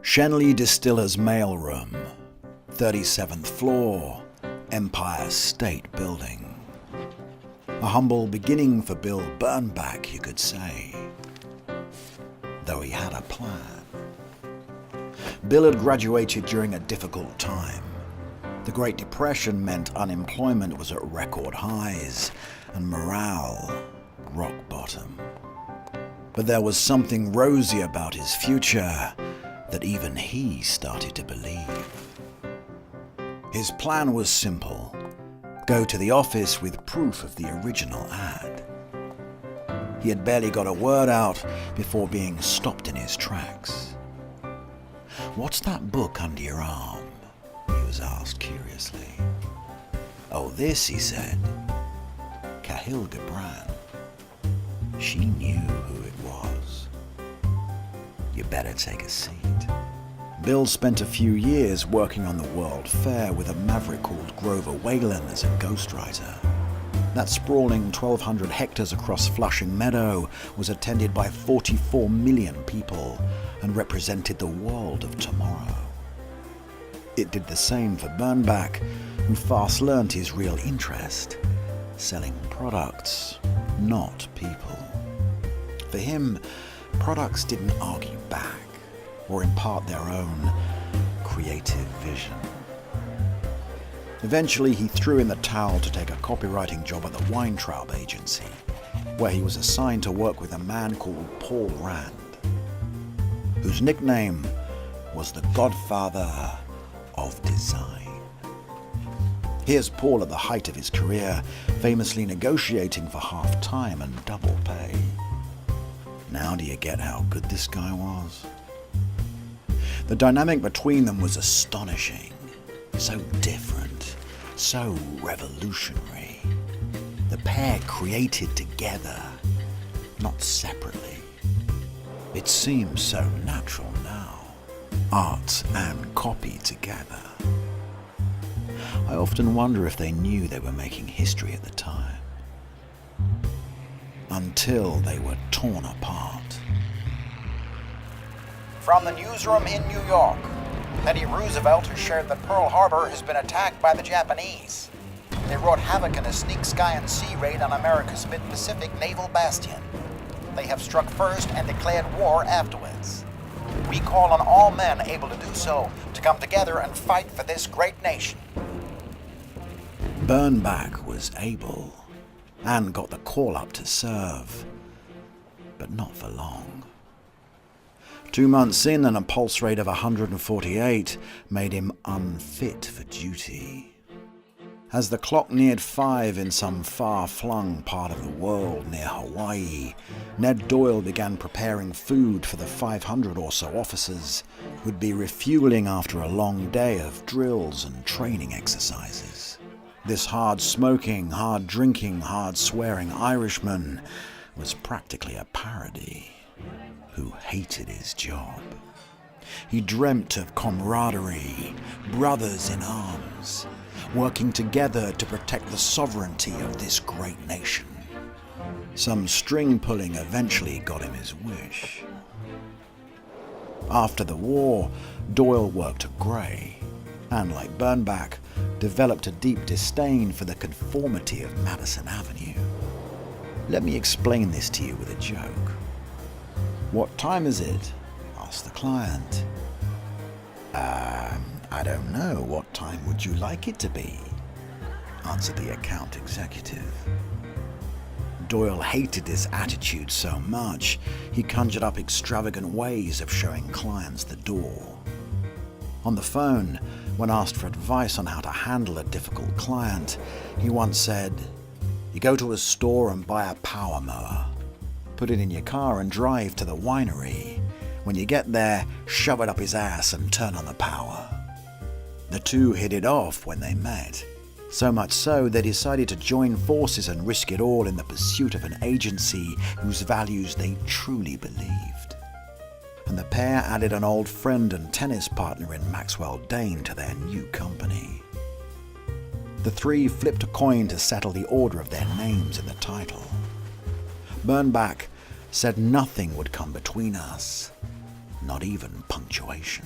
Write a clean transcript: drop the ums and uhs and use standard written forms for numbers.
Shenley Distiller's mailroom, 37th floor, Empire State Building. A humble beginning for Bill Bernbach, you could say. Though he had a plan. Bill had graduated during a difficult time. The Great Depression meant unemployment was at record highs and morale rock bottom. But there was something rosy about his future that even he started to believe. His plan was simple. Go to the office with proof of the original ad. He had barely got a word out before being stopped in his tracks. "What's that book under your arm?" he was asked curiously. "Oh, this," he said. Cahill Gibran. She knew who it was. "You better take a seat." Bill spent a few years working on the World Fair with a maverick called Grover Whalen as a ghostwriter. That sprawling 1,200 hectares across Flushing Meadow was attended by 44 million people and represented the world of tomorrow. It did the same for Bernbach, who fast learnt his real interest, selling products, not people. For him, products didn't argue back or impart their own creative vision. Eventually, he threw in the towel to take a copywriting job at the Weintraub agency, where he was assigned to work with a man called Paul Rand, whose nickname was the Godfather of Design. Here's Paul at the height of his career, famously negotiating for half-time and double pay. Now do you get how good this guy was? The dynamic between them was astonishing, so different, so revolutionary. The pair created together, not separately. It seems so natural now, art and copy together. I often wonder if they knew they were making history at the time. Until they were torn apart. From the newsroom in New York, Teddy Roosevelt has shared that Pearl Harbor has been attacked by the Japanese. They wrought havoc in a sneak sky and sea raid on America's mid-Pacific naval bastion. They have struck first and declared war afterwards. We call on all men able to do so to come together and fight for this great nation. Bernbach was able and got the call up to serve, but not for long. 2 months in, and a pulse rate of 148 made him unfit for duty. As the clock neared 5 in some far-flung part of the world near Hawaii, Ned Doyle began preparing food for the 500 or so officers who'd be refueling after a long day of drills and training exercises. This hard-smoking, hard-drinking, hard-swearing Irishman was practically a parody who hated his job. He dreamt of camaraderie, brothers in arms, working together to protect the sovereignty of this great nation. Some string pulling eventually got him his wish. After the war, Doyle worked at Gray, and like Bernbach, developed a deep disdain for the conformity of Madison Avenue. Let me explain this to you with a joke. "What time is it?" asked the client. I don't know. What time would you like it to be?" answered the account executive. Doyle hated this attitude so much, he conjured up extravagant ways of showing clients the door. On the phone, when asked for advice on how to handle a difficult client, he once said, "You go to a store and buy a power mower. Put it in your car and drive to the winery. When you get there, shove it up his ass and turn on the power." The two hit it off when they met. So much so, they decided to join forces and risk it all in the pursuit of an agency whose values they truly believed. And the pair added an old friend and tennis partner in Maxwell Dane to their new company. The three flipped a coin to settle the order of their names in the title. Bernbach said nothing would come between us. not even punctuation.